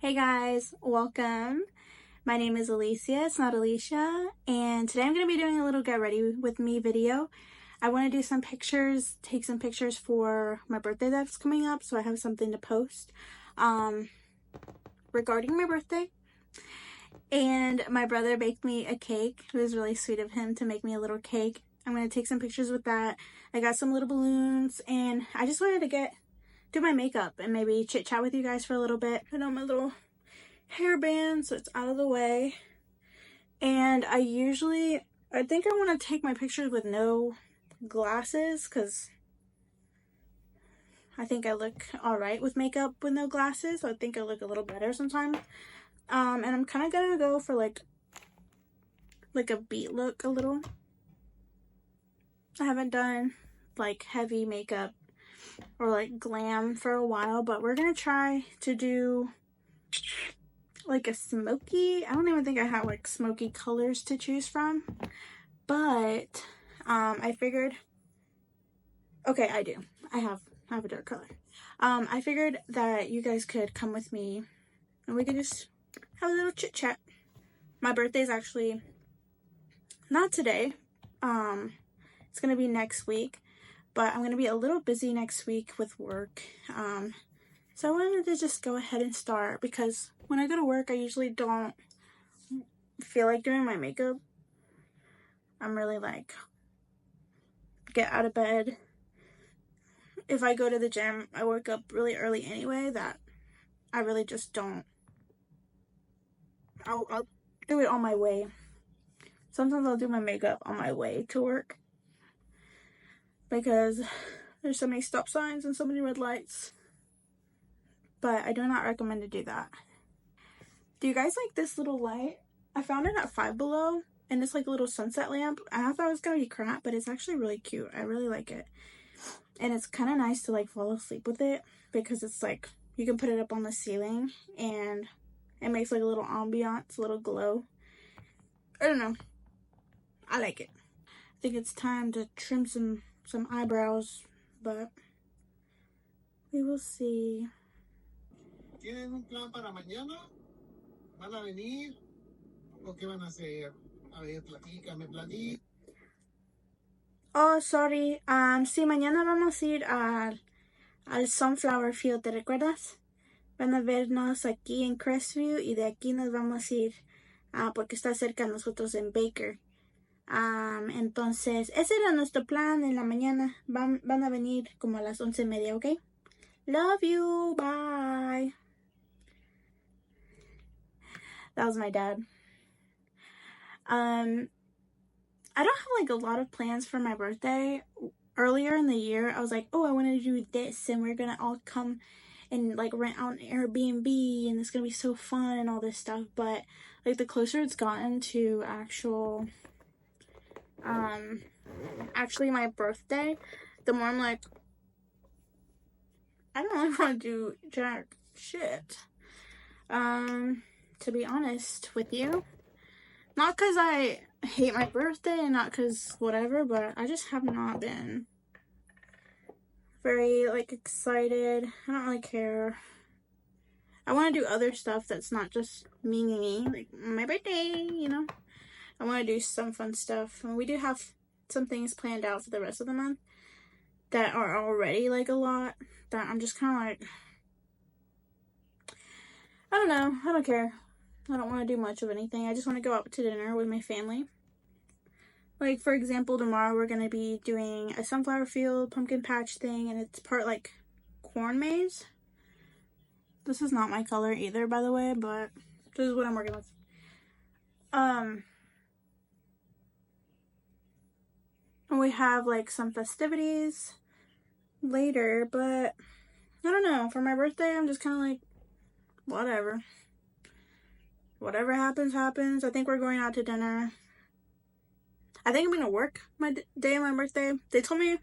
Hey guys, welcome. My name is Alicia, it's not Alicia, and today I'm going to be doing a little get ready with me video. I want to do some pictures, take some pictures for my birthday that's coming up, so I have something to post regarding my birthday. And my brother baked me a cake. It was really sweet of him to make me a little cake. I'm going to take some pictures with that. I got some little balloons, and I just wanted to do my makeup and maybe chit chat with you guys for a little bit. Put on my little hairband so it's out of the way. And I think I want to take my pictures with no glasses because I think I look alright with makeup with no glasses. So I think I look a little better sometimes. And I'm kind of gonna go for like a beat look a little. I haven't done like heavy makeup or like glam for a while, but we're gonna try to do like a smoky. I don't even think I have like smoky colors to choose from, but I figured, okay, I do. I have a dark color. I figured that you guys could come with me and we could just have a little chit chat. My birthday is actually not today. It's gonna be next week, but I'm gonna be a little busy next week with work. So I wanted to just go ahead and start because when I go to work, I usually don't feel like doing my makeup. I'm really like, get out of bed. If I go to the gym, I wake up really early anyway, that I really just don't. I'll do it on my way. Sometimes I'll do my makeup on my way to work because there's so many stop signs and so many red lights. But I do not recommend to do that. Do you guys like this little light? I found it at Five Below, and it's like a little sunset lamp. I thought it was gonna be crap, but it's actually really cute. I really like it. And it's kind of nice to like fall asleep with it because it's like, you can put it up on the ceiling and it makes like a little ambiance, a little glow. I don't know. I like it. I think it's time to trim some eyebrows, but we will see. ¿Tienen un plan para mañana? ¿Van a venir? ¿O qué van a hacer? A ver, platícame. Oh, sorry. Sí, mañana vamos a ir al Sunflower Field, ¿te recuerdas? Van a vernos aquí en Crestview y de aquí nos vamos a ir porque está cerca de nosotros en Baker. Entonces, ese era nuestro plan en la mañana. Van a venir como a las 11:30, ¿ok? Love you. Bye. That was my dad. I don't have like a lot of plans for my birthday. Earlier in the year, I was like, oh, I want to do this and we're gonna all come and like rent out an Airbnb and it's gonna be so fun and all this stuff. But like the closer it's gotten to actually my birthday, the more I'm like, I don't really want to do jack shit. To be honest with you, not because I hate my birthday and not because whatever, but I just have not been very like excited. I don't really care. I want to do other stuff that's not just me, like my birthday, you know. I want to do some fun stuff, and we do have some things planned out for the rest of the month that are already like a lot that I'm just kind of like, I don't know, I don't care. I don't want to do much of anything. I just want to go out to dinner with my family. Like, for example, tomorrow we're going to be doing a sunflower field pumpkin patch thing, and it's part like corn maze. This is not my color either, by the way, but this is what I'm working with. And we have like some festivities later, but I don't know. For my birthday, I'm just kind of like, whatever. Whatever happens, happens. I think we're going out to dinner. I think I'm gonna work my day of my birthday. They told me,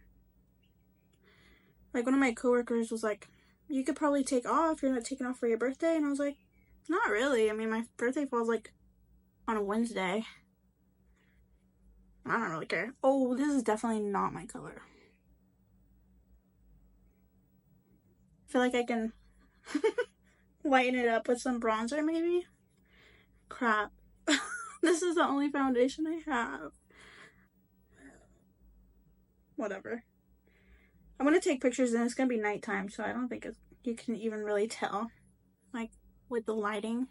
like, one of my coworkers was like, you could probably take off. You're not taking off for your birthday. And I was like, not really. I mean, my birthday falls like on a Wednesday. I don't really care. Oh, this is definitely not my color. I feel like I can lighten it up with some bronzer maybe. Crap. This is the only foundation I have. Whatever. I'm gonna take pictures and it's gonna be nighttime, so I don't think you can even really tell, like, with the lighting.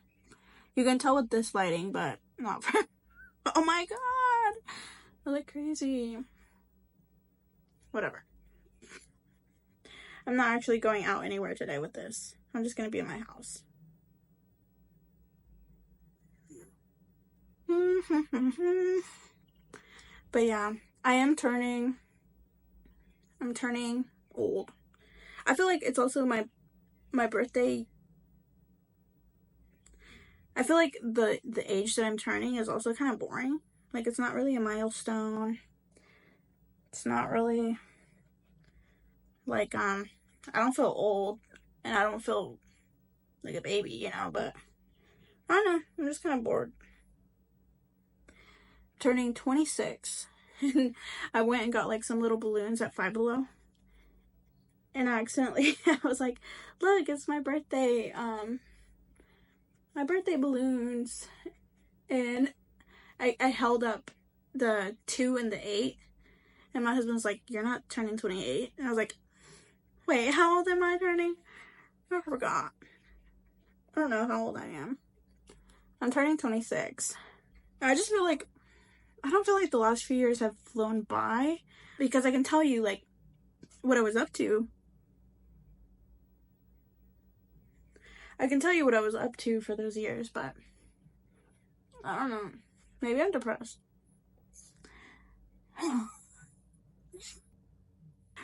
You can tell with this lighting, but not for... Oh my god! I look crazy. Whatever. I'm not actually going out anywhere today with this. I'm just gonna be in my house. But yeah, I'm turning old. I feel like it's also my birthday. I feel like the age that I'm turning is also kind of boring. Like, it's not really a milestone. It's not really like, I don't feel old and I don't feel like a baby, you know, but I don't know, I'm just kind of bored. Turning 26 and I went and got like some little balloons at Five Below, and I accidentally I was like, look, it's my birthday, my birthday balloons, and I held up the 2 and the 8, and my husband's like, you're not turning 28, and I was like, wait, how old am I turning? I forgot. I don't know how old I am. I'm turning 26. I just feel like, I don't feel like the last few years have flown by, because I can tell you, like, what I was up to. I can tell you what I was up to for those years, but I don't know. Maybe I'm depressed.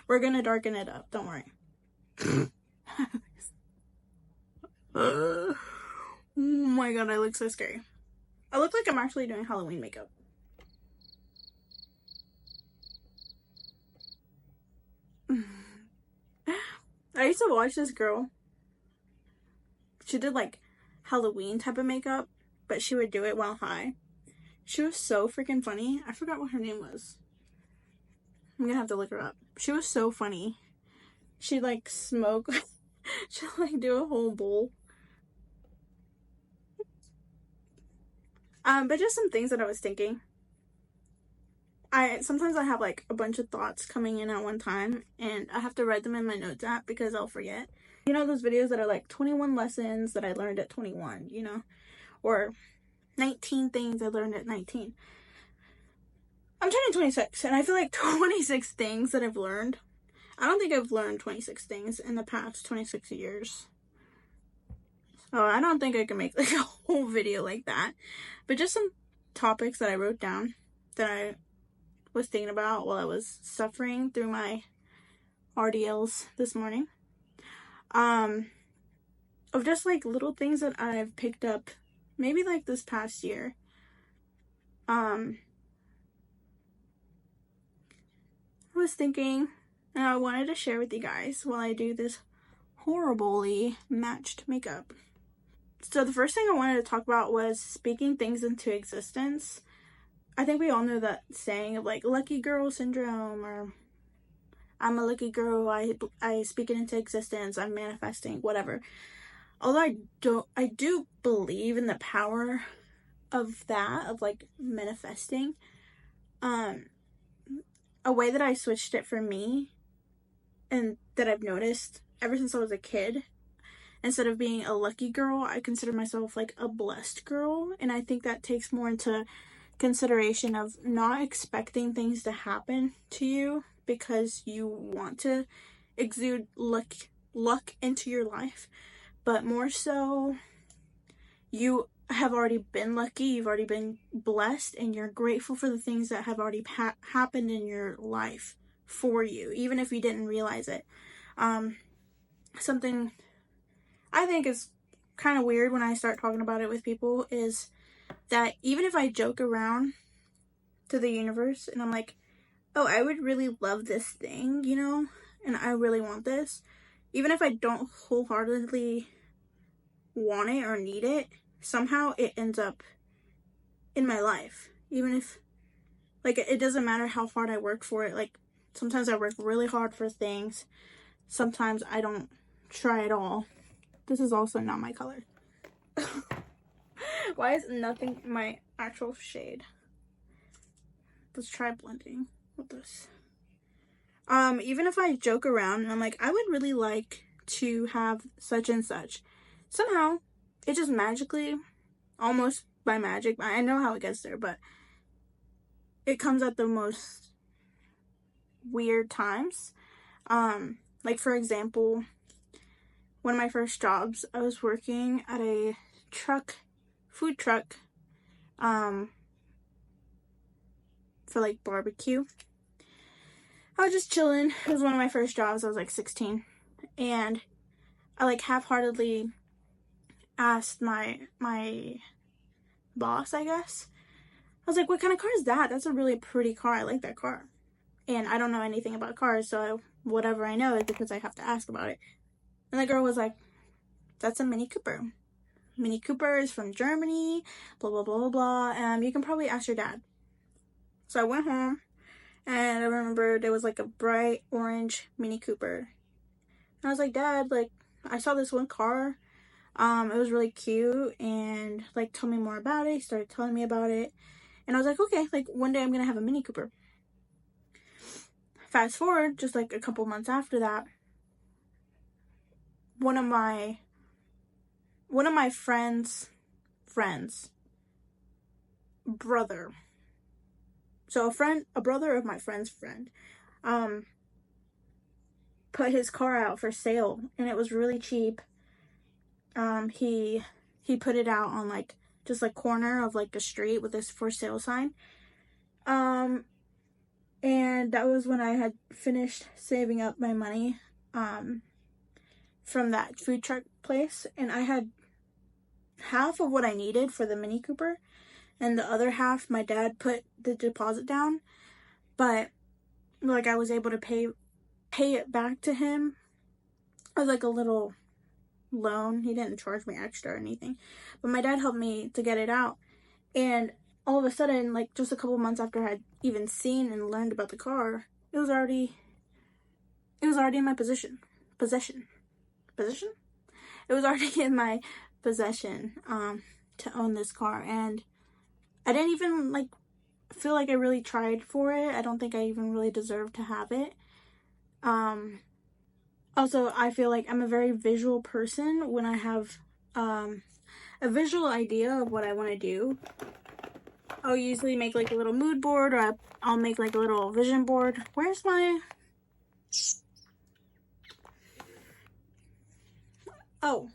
We're gonna darken it up, don't worry. Oh my god, I look so scary. I look like I'm actually doing Halloween makeup. I used to watch this girl. She did like Halloween type of makeup, but she would do it while high. She was so freaking funny. I forgot what her name was. I'm gonna have to look her up. She was so funny. She'd like smoke. She'd like do a whole bowl. But just some things that I was thinking. Sometimes I have like a bunch of thoughts coming in at one time, and I have to write them in my notes app because I'll forget. You know those videos that are like 21 lessons that I learned at 21, you know? Or 19 things I learned at 19. I'm turning 26, and I feel like 26 things that I've learned. I don't think I've learned 26 things in the past 26 years. So I don't think I can make like a whole video like that. But just some topics that I wrote down that I was thinking about while I was suffering through my RDLs this morning. Of just like little things that I've picked up maybe like this past year. I was thinking, and I wanted to share with you guys while I do this horribly matched makeup. So the first thing I wanted to talk about was speaking things into existence. I think we all know that saying of like lucky girl syndrome, or I'm a lucky girl, I speak it into existence, I'm manifesting, whatever. Although I do believe in the power of that, of like manifesting. A way that I switched it for me, and that I've noticed ever since I was a kid, instead of being a lucky girl, I consider myself like a blessed girl. And I think that takes more into consideration of not expecting things to happen to you because you want to exude luck into your life, but more so you have already been lucky, you've already been blessed, and you're grateful for the things that have already happened in your life for you, even if you didn't realize it. Something I think is kind of weird when I start talking about it with people is that even if I joke around to the universe and I'm like, oh, I would really love this thing, you know, and I really want this, even if I don't wholeheartedly want it or need it, somehow it ends up in my life. Even if, like, it doesn't matter how hard I work for it. Like, sometimes I work really hard for things, sometimes I don't try at all. This is also not my color. Why is nothing my actual shade? Let's try blending with this. Even if I joke around and I'm like, I would really like to have such and such, somehow it just magically, almost by magic, I know how it gets there, but it comes at the most weird times. Like for example, one of my first jobs, I was working at a food truck, for like barbecue. I was just chilling. It was one of my first jobs. I was like 16, and I like half-heartedly asked my boss, I guess. I was like, what kind of car is that? That's a really pretty car. I like that car. And I don't know anything about cars, so whatever I know is because I have to ask about it. And the girl was like, that's a Mini Cooper. Mini Cooper is from Germany, blah, blah, blah, blah, blah. You can probably ask your dad. So I went home, and I remember there was like a bright orange Mini Cooper. And I was like, Dad, like, I saw this one car. It was really cute, and like, tell me more about it. He started telling me about it. And I was like, okay, like, one day I'm gonna have a Mini Cooper. Fast forward, just like a couple months after that, one of my friend's brother. So a brother of my friend's friend, put his car out for sale, and it was really cheap. He put it out on like just like corner of like a street with this for sale sign. And that was when I had finished saving up my money, from that food truck place, and I had half of what I needed for the Mini Cooper, and the other half my dad put the deposit down, but like I was able to pay it back to him as like a little loan. He didn't charge me extra or anything, but my dad helped me to get it out. And all of a sudden, like just a couple months after I had even seen and learned about the car, it was already in my possession. It was already in my possession, to own this car, and I didn't even like feel like I really tried for it. I don't think I even really deserved to have it. Also, I feel like I'm a very visual person. When I have a visual idea of what I want to do, I'll usually make like a little mood board, or I'll make like a little vision board. Where's my... Oh.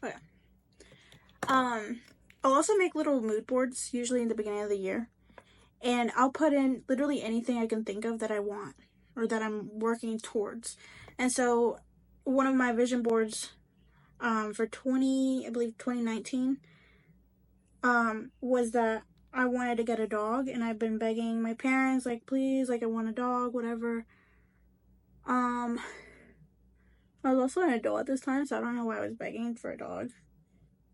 Okay. I'll also make little mood boards, usually in the beginning of the year. And I'll put in literally anything I can think of that I want, or that I'm working towards. And so one of my vision boards, for 2019, was that I wanted to get a dog, and I've been begging my parents, like, please, like, I want a dog, whatever. I was also an adult at this time, so I don't know why I was begging for a dog.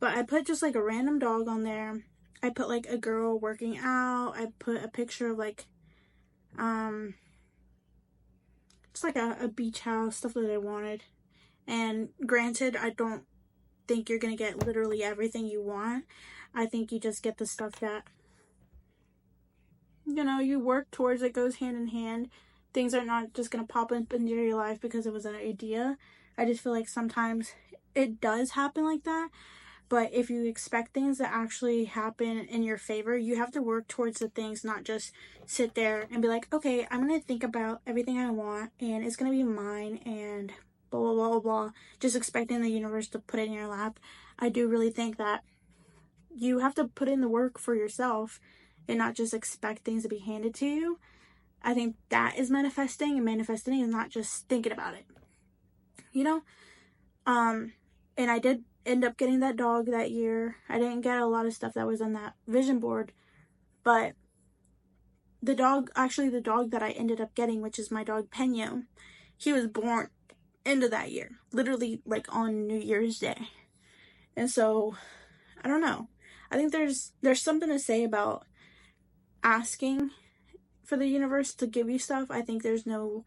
But I put just like a random dog on there. I put like a girl working out. I put a picture of like, just like a beach house, stuff that I wanted. And granted, I don't think you're gonna get literally everything you want. I think you just get the stuff that, you know, you work towards. It goes hand in hand. Things are not just gonna pop up into your life because it was an idea. I just feel like sometimes it does happen like that. But if you expect things to actually happen in your favor, you have to work towards the things, not just sit there and be like, okay, I'm going to think about everything I want, and it's going to be mine, and blah, blah, blah, blah, just expecting the universe to put it in your lap. I do really think that you have to put in the work for yourself and not just expect things to be handed to you. I think that is manifesting, and manifesting is not just thinking about it, you know? And I did end up getting that dog that year. I didn't get a lot of stuff that was on that vision board, but the dog that I ended up getting, which is my dog Penyo, he was born into that year, literally like on New Year's Day. And so I don't know, I think there's something to say about asking for the universe to give you stuff. I think there's no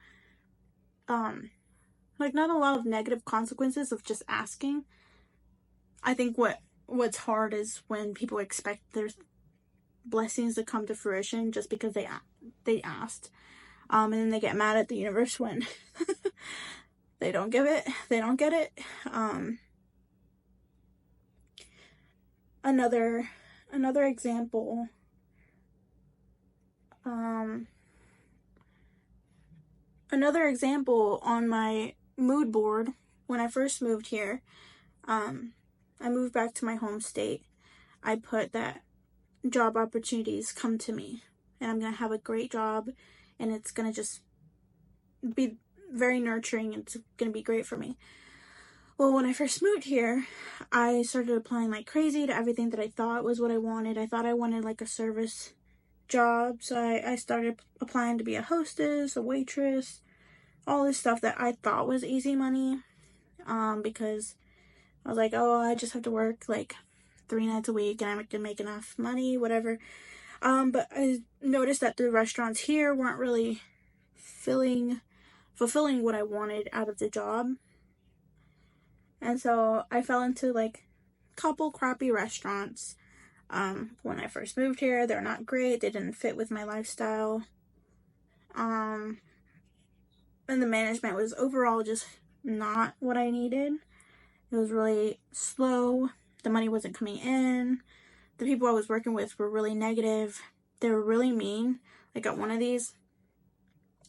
like, not a lot of negative consequences of just asking. I think what's hard is when people expect their blessings to come to fruition just because they asked, and then they get mad at the universe when they don't get it. Another example, on my mood board when I first moved here, I moved back to my home state. I put that job opportunities come to me, and I'm gonna have a great job, and it's gonna just be very nurturing, and it's gonna be great for me. Well, when I first moved here, I started applying like crazy to everything that I thought was what I wanted. I thought I wanted like a service job, so I started applying to be a hostess, a waitress, all this stuff that I thought was easy money, because I was like, oh, I just have to work like 3 nights a week and I can make enough money, whatever. But I noticed that the restaurants here weren't really fulfilling what I wanted out of the job. And so I fell into like a couple crappy restaurants. When I first moved here, they're not great. They didn't fit with my lifestyle. And the management was overall just not what I needed. It was really slow. The money wasn't coming in. The people I was working with were really negative. They were really mean. Like at one of these,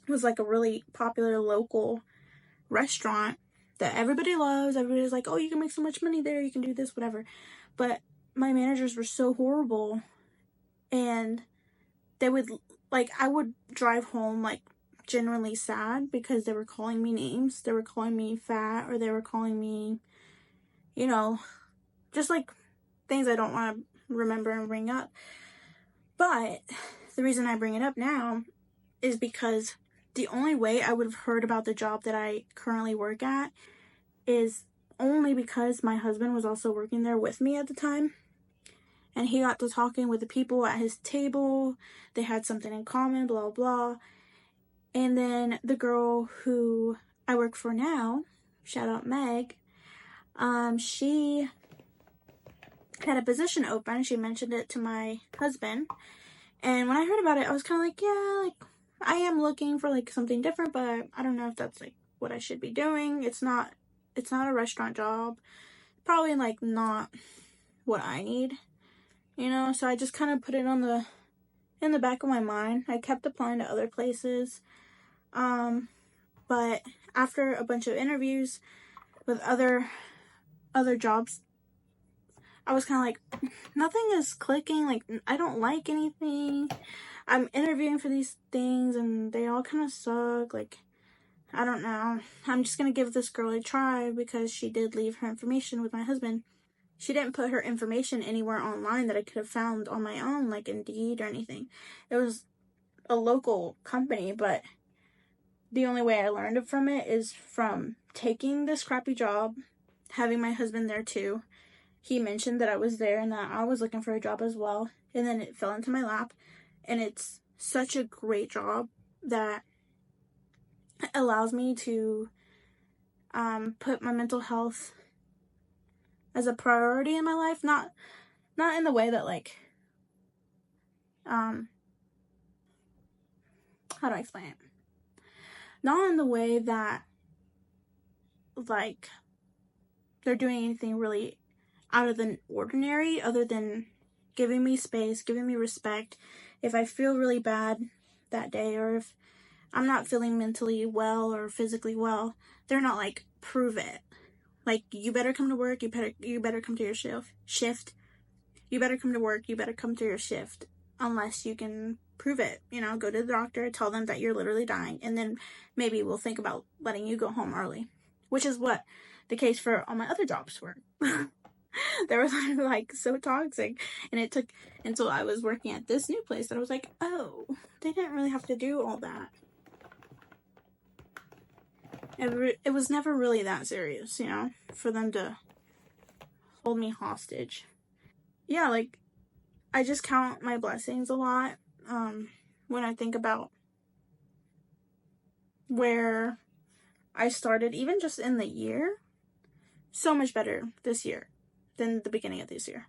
it was like a really popular local restaurant that everybody loves. Everybody's like, oh, you can make so much money there. You can do this, whatever. But my managers were so horrible. And they would, like, I would drive home, like, genuinely sad because they were calling me names. They were calling me fat, or they were calling me, you know, just like things I don't want to remember and bring up. But the reason I bring it up now is because the only way I would have heard about the job that I currently work at is only because my husband was also working there with me at the time. And he got to talking with the people at his table. They had something in common, blah, blah. And then the girl who I work for now, shout out Meg, she had a position open. She mentioned it to my husband. And when I heard about it, I was kind of like, yeah, like, I am looking for like something different, but I don't know if that's like what I should be doing. It's not a restaurant job. Probably like not what I need, you know? So I just kind of put it in the back of my mind. I kept applying to other places. But after a bunch of interviews with other jobs, I was kind of like, nothing is clicking. Like, I don't like anything. I'm interviewing for these things and they all kind of suck. Like, I don't know. I'm just going to give this girl a try because she did leave her information with my husband. She didn't put her information anywhere online that I could have found on my own, like Indeed or anything. It was a local company, but the only way I learned from it is from taking this crappy job, having my husband there too. He mentioned that I was there and that I was looking for a job as well. And then it fell into my lap. And it's such a great job that allows me to put my mental health as a priority in my life. Not in the way that like, how do I explain it? Not in the way that like they're doing anything really out of the ordinary other than giving me space, giving me respect. If I feel really bad that day, or if I'm not feeling mentally well or physically well, they're not like, prove it. Like, you better come to work, you better come to your shift. You better come to work, you better come to your shift. Unless you can prove it, you know, go to the doctor, tell them that you're literally dying, and then maybe we'll think about letting you go home early. Which is what the case for all my other jobs were. They were like so toxic, and it took until I was working at this new place that I was like, oh, they didn't really have to do all that. It was never really that serious, you know, for them to hold me hostage. Yeah, like, I just count my blessings a lot when I think about where I started, even just in the year, so much better this year than the beginning of this year.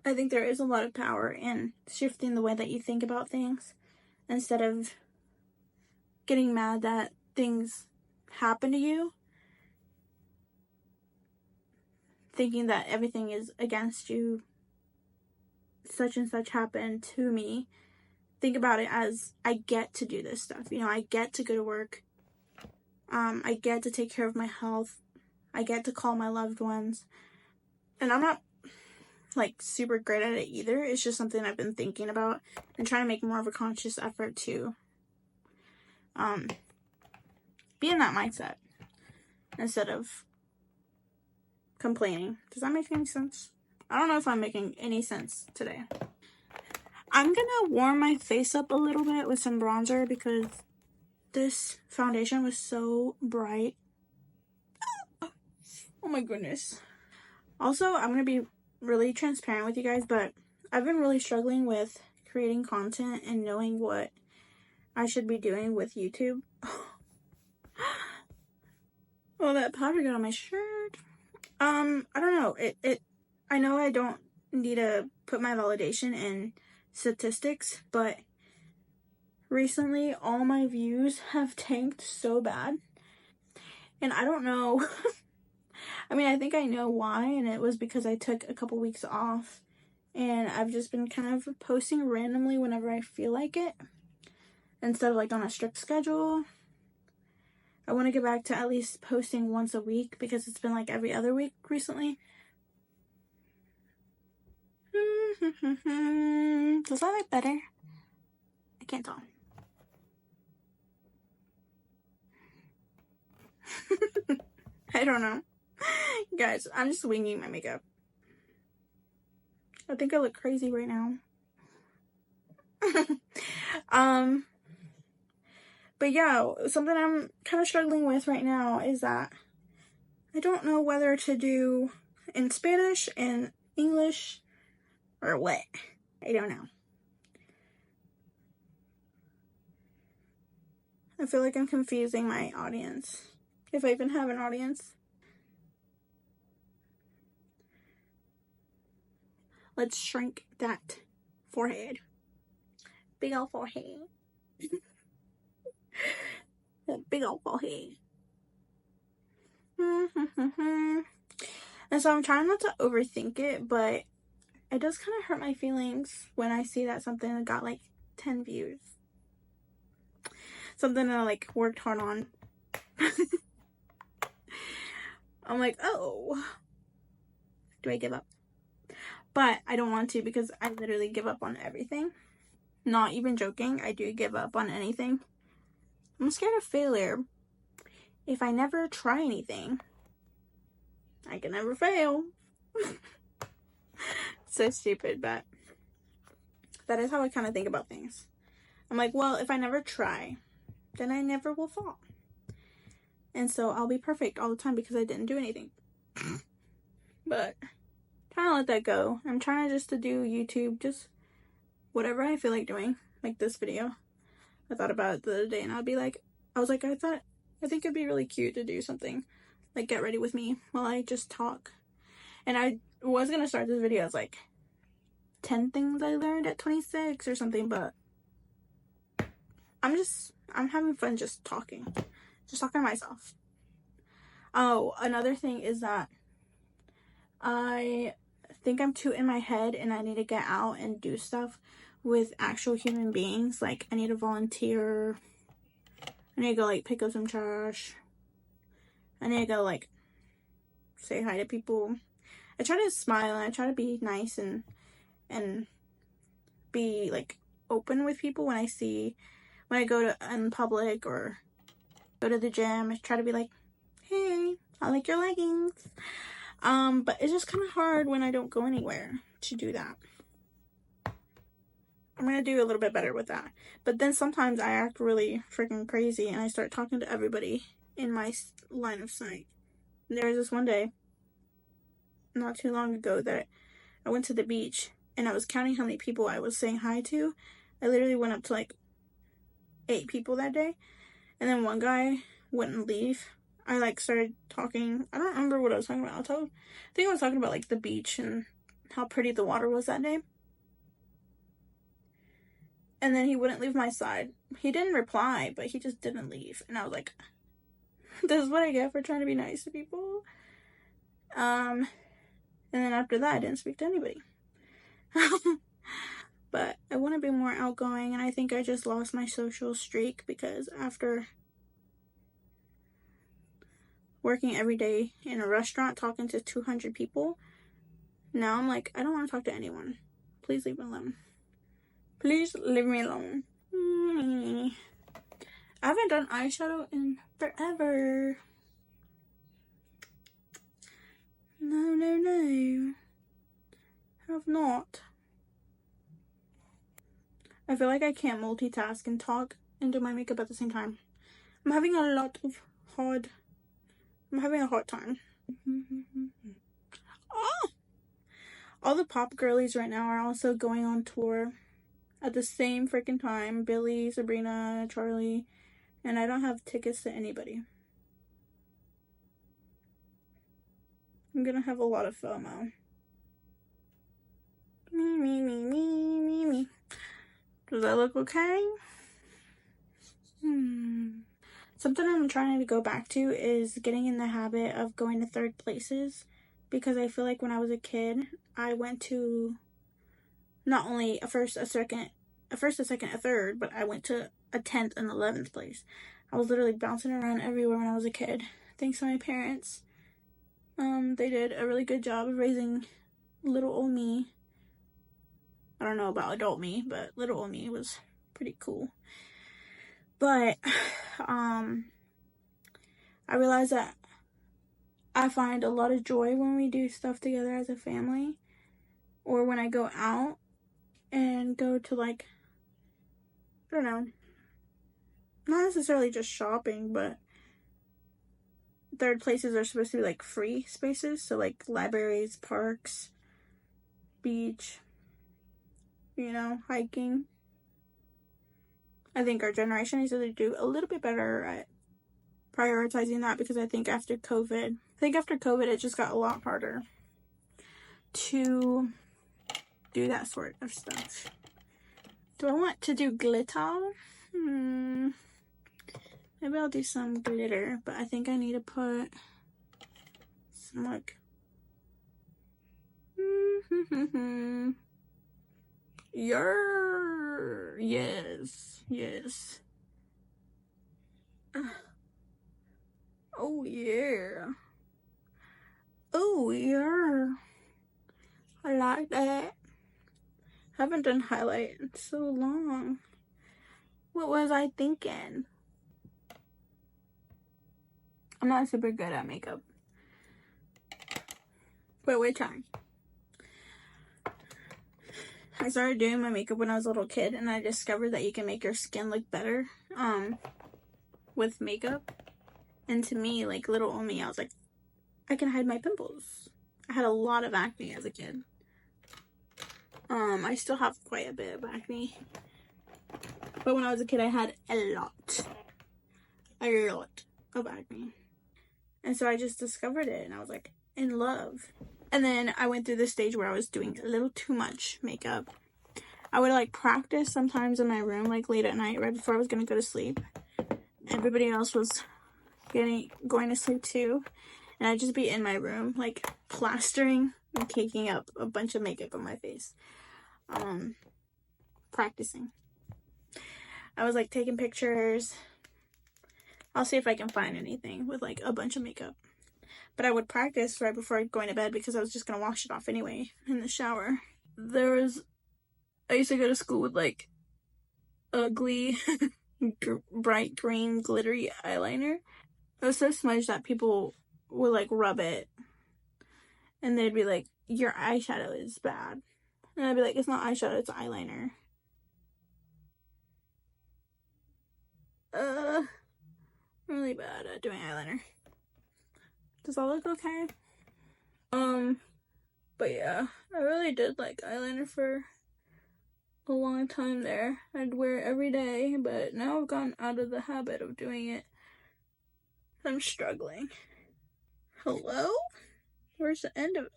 I think there is a lot of power in shifting the way that you think about things instead of getting mad that things happen to you, thinking that everything is against you. Such and such happened to me. Think about it as, I get to do this stuff. You know, I get to go to work. I get to take care of my health. I get to call my loved ones. And I'm not like super great at it either. It's just something I've been thinking about and trying to make more of a conscious effort to be in that mindset instead of complaining. Does that make any sense? I don't know if I'm making any sense today. I'm gonna warm my face up a little bit with some bronzer because this foundation was so bright. Oh my goodness. Also, I'm gonna be really transparent with you guys, but I've been really struggling with creating content and knowing what I should be doing with YouTube. Oh, that powder got on my shirt. I don't know. I know I don't need to put my validation in statistics, but recently all my views have tanked so bad. And I don't know. I mean, I think I know why, and it was because I took a couple weeks off. And I've just been kind of posting randomly whenever I feel like it, instead of like on a strict schedule. I want to get back to at least posting once a week because it's been like every other week recently. Does that look better? I can't tell. I don't know. Guys, I'm just winging my makeup. I think I look crazy right now. But yeah, something I'm kind of struggling with right now is that I don't know whether to do in Spanish and English or what. I don't know. I feel like I'm confusing my audience, if I even have an audience. Let's shrink that forehead. Big old forehead. That big old forehead. And so I'm trying not to overthink it, but it does kind of hurt my feelings when I see that something got like 10 views. Something that I like worked hard on. I'm like, oh, do I give up? But I don't want to because I literally give up on everything. Not even joking, I do give up on anything. I'm scared of failure. If I never try anything, I can never fail. So stupid, but that is how I kind of think about things. I'm like, well, if I never try, then I never will fall. And so I'll be perfect all the time because I didn't do anything. But trying to let that go. I'm trying to just to do YouTube, just whatever I feel like doing, like this video. I thought about it the other day and I think it'd be really cute to do something like get ready with me while I just talk. And I was gonna start this video as like 10 things I learned at 26 or something, but I'm having fun just talking to myself. Oh, another thing is that I think I'm too in my head and I need to get out and do stuff with actual human beings. Like, I need to volunteer. I need to go, like, pick up some trash. I need to go, like, say hi to people. I try to smile and I try to be nice and be, like, open with people when I go to in public or go to the gym. I try to be like, hey, I like your leggings. But it's just kind of hard when I don't go anywhere to do that. I'm going to do a little bit better with that. But then sometimes I act really freaking crazy and I start talking to everybody in my line of sight. And there was this one day, not too long ago, that I went to the beach and I was counting how many people I was saying hi to. I literally went up to like 8 people that day. And then one guy wouldn't leave. I like started talking. I don't remember what I was talking about. I think I was talking about like the beach and how pretty the water was that day. And then he wouldn't leave my side. He didn't reply, but he just didn't leave. And I was like, this is what I get for trying to be nice to people. And then after that, I didn't speak to anybody. But I want to be more outgoing, and I think I just lost my social streak because after working every day in a restaurant talking to 200 people, now I'm like, I don't want to talk to anyone. Please leave me alone. Please leave me alone. I haven't done eyeshadow in forever. No. Have not. I feel like I can't multitask and talk and do my makeup at the same time. I'm having a hard time. Oh! All the pop girlies right now are also going on tour at the same freaking time. Billy, Sabrina, Charlie, and I don't have tickets to anybody. I'm gonna have a lot of FOMO. Me. Does that look okay? Something I'm trying to go back to is getting in the habit of going to third places, because I feel like when I was a kid, I went to not only a first, a second, a third, but I went to a 10th and 11th place. I was literally bouncing around everywhere when I was a kid. Thanks to my parents. They did a really good job of raising little old me. I don't know about adult me, but little old me was pretty cool. But, I realized that I find a lot of joy when we do stuff together as a family, or when I go out and go to, like, I don't know, not necessarily just shopping, but third places are supposed to be like free spaces, so like libraries, parks, beach, you know, hiking. I think our generation needs to do a little bit better at prioritizing that, because I think after COVID it just got a lot harder to do that sort of stuff. Do I want to do glitter? Maybe I'll do some glitter, but I think I need to put some like yes. Oh yeah. I like that. Haven't done highlight in so long. What was I thinking? I'm not super good at makeup, but we're trying. I started doing my makeup when I was a little kid, and I discovered that you can make your skin look better with makeup. And to me, like little old me, I was like, I can hide my pimples. I had a lot of acne as a kid. I still have quite a bit of acne, but when I was a kid, I had a lot of acne. And so I just discovered it, and I was like in love. And then I went through this stage where I was doing a little too much makeup. I would like practice sometimes in my room, like late at night, right before I was gonna go to sleep. Everybody else was going to sleep too, and I'd just be in my room, like plastering and caking up a bunch of makeup on my face, practicing. I was like taking pictures. I'll see if I can find anything with like a bunch of makeup. But I would practice right before going to bed, because I was just gonna wash it off anyway in the shower. I used to go to school with like ugly bright green glittery eyeliner. It was so smudged that people would like rub it, and they'd be like, your eyeshadow is bad. And I'd be like, it's not eyeshadow, it's eyeliner. Really bad at doing eyeliner. Does that look okay? But yeah, I really did like eyeliner for a long time there. I'd wear it every day, but now I've gotten out of the habit of doing it. I'm struggling. Hello? Where's the end of it?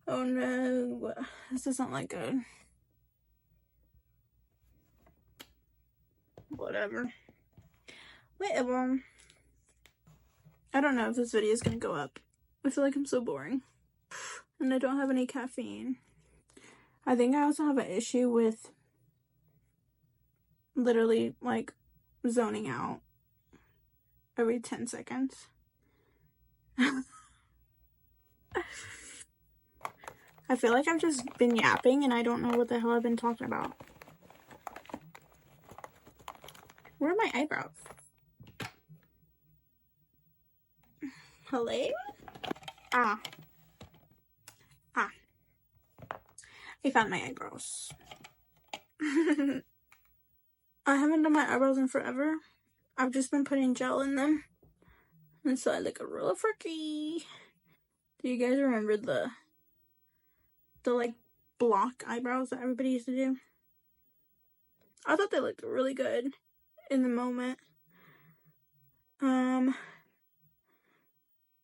Oh no, this doesn't look good. Whatever. Whatever. I don't know if this video is gonna go up. I feel like I'm so boring. And I don't have any caffeine. I think I also have an issue with literally like zoning out every 10 seconds. I feel like I've just been yapping and I don't know what the hell I've been talking about. Where are my eyebrows? Hello? Ah. I found my eyebrows. I haven't done my eyebrows in forever. I've just been putting gel in them. And so I look a real freaky. Do you guys remember the like block eyebrows that everybody used to do? I thought they looked really good in the moment.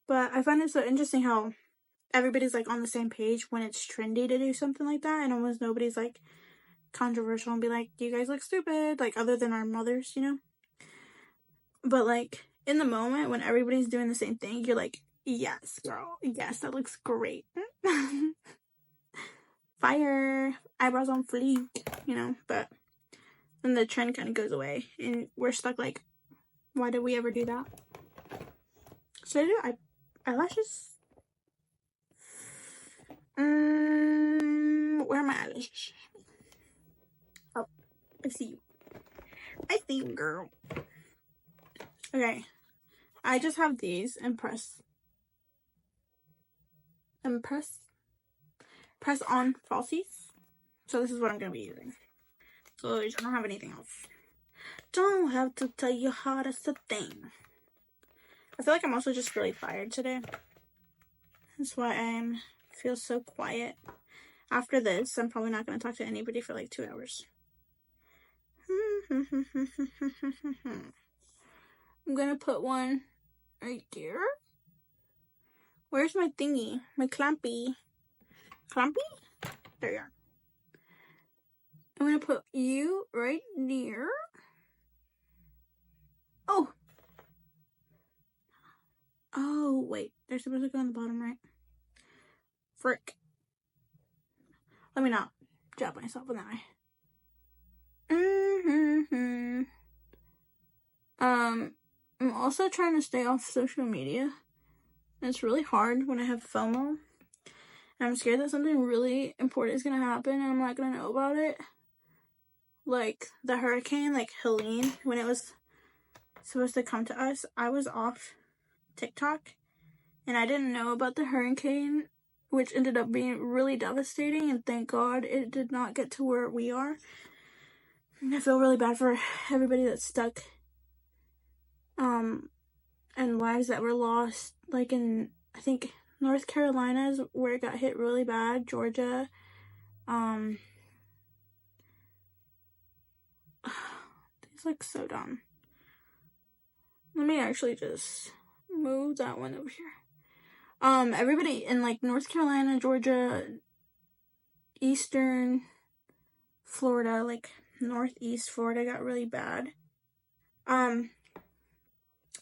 But I find it so interesting how everybody's like on the same page when it's trendy to do something like that, and almost nobody's like controversial and be like, you guys look stupid, like other than our mothers, you know? But like in the moment when everybody's doing the same thing, you're like, yes, girl, yes, that looks great. Fire, eyebrows on fleek, you know? But then the trend kind of goes away and we're stuck like, why did we ever do that? Should I do eyelashes? Where are my eyelashes? Oh, I see you. I see you, girl. Okay, I just have these and press on falsies. So this is what I'm gonna be using. So I don't have anything else. Don't have to tell you how that's the thing. I feel like I'm also just really tired today. That's why I feel so quiet. After this, I'm probably not going to talk to anybody for like 2 hours. I'm going to put one right there. Where's my thingy? My clampy? Clampy? There you are. I'm going to put you right there. Oh! Oh, wait. They're supposed to go on the bottom, right? Frick. Let me not jab myself in the eye. I'm also trying to stay off social media. It's really hard when I have FOMO. And I'm scared that something really important is going to happen and I'm not going to know about it. Like the hurricane, like Helene, when it was supposed to come to us, I was off TikTok and I didn't know about the hurricane, which ended up being really devastating, and thank God it did not get to where we are. And I feel really bad for everybody that's stuck and lives that were lost, like in, I think, North Carolina is where it got hit really bad, Georgia, these look so dumb. Let me actually just move that one over here. Everybody in like North Carolina, Georgia, Eastern Florida, like Northeast Florida got really bad.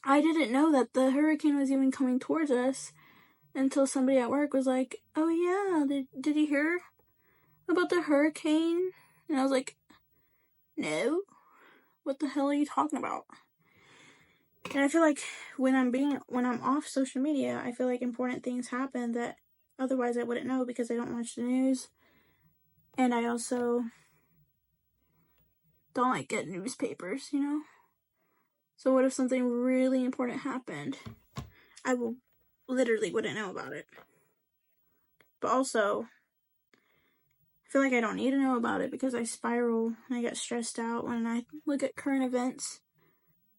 I didn't know that the hurricane was even coming towards us until somebody at work was like, oh yeah, did you hear about the hurricane? And I was like, no, what the hell are you talking about? And I feel like when I'm off social media, I feel like important things happen that otherwise I wouldn't know because I don't watch the news. And I also don't like get newspapers, you know? So what if something really important happened? I literally wouldn't know about it. But also, I feel like I don't need to know about it because I spiral and I get stressed out when I look at current events.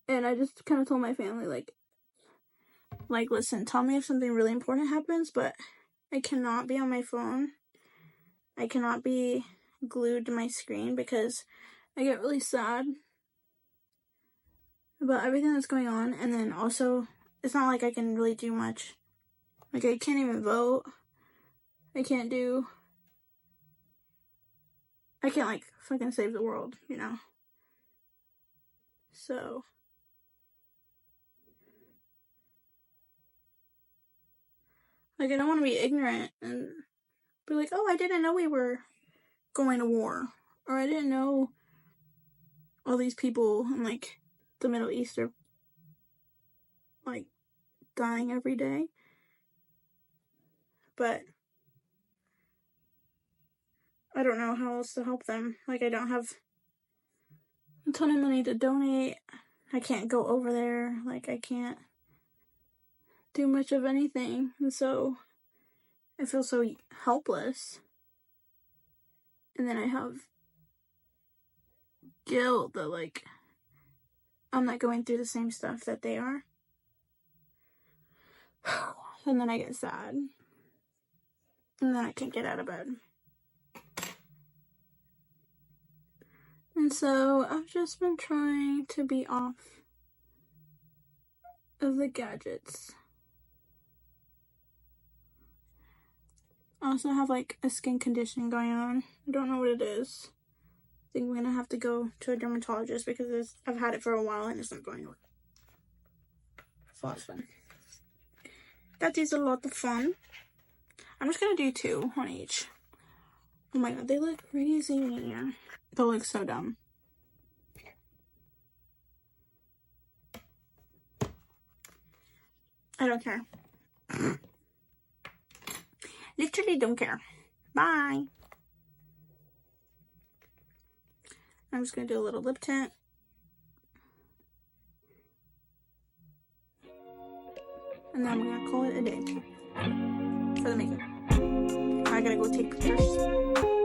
And I just kind of told my family, like, listen, tell me if something really important happens, but I cannot be on my phone. I cannot be glued to my screen because I get really sad. about everything that's going on. And then also, it's not like I can really do much. Like, I can't even vote. I can't, like, fucking save the world, you know? So, like, I don't want to be ignorant and be like, oh, I didn't know we were going to war. Or I didn't know all these people in, like, the Middle East are, like, dying every day. But I don't know how else to help them. Like, I don't have a ton of money to donate. I can't go over there. Like, I can't do much of anything. And so I feel so helpless. And then I have guilt that, like, I'm not going through the same stuff that they are. And then I get sad. And then I can't get out of bed. And so I've just been trying to be off of the gadgets. I also have, like, a skin condition going on. I don't know what it is. I think I'm gonna have to go to a dermatologist because I've had it for a while and it's not going away. It's a lot of fun. That is a lot of fun. I'm just gonna do 2 on each. Oh my god, they look crazy. They look so dumb. I don't care. Literally don't care. Bye. I'm just gonna do a little lip tint. And then I'm gonna call it a day for the makeup. I gotta go take pictures.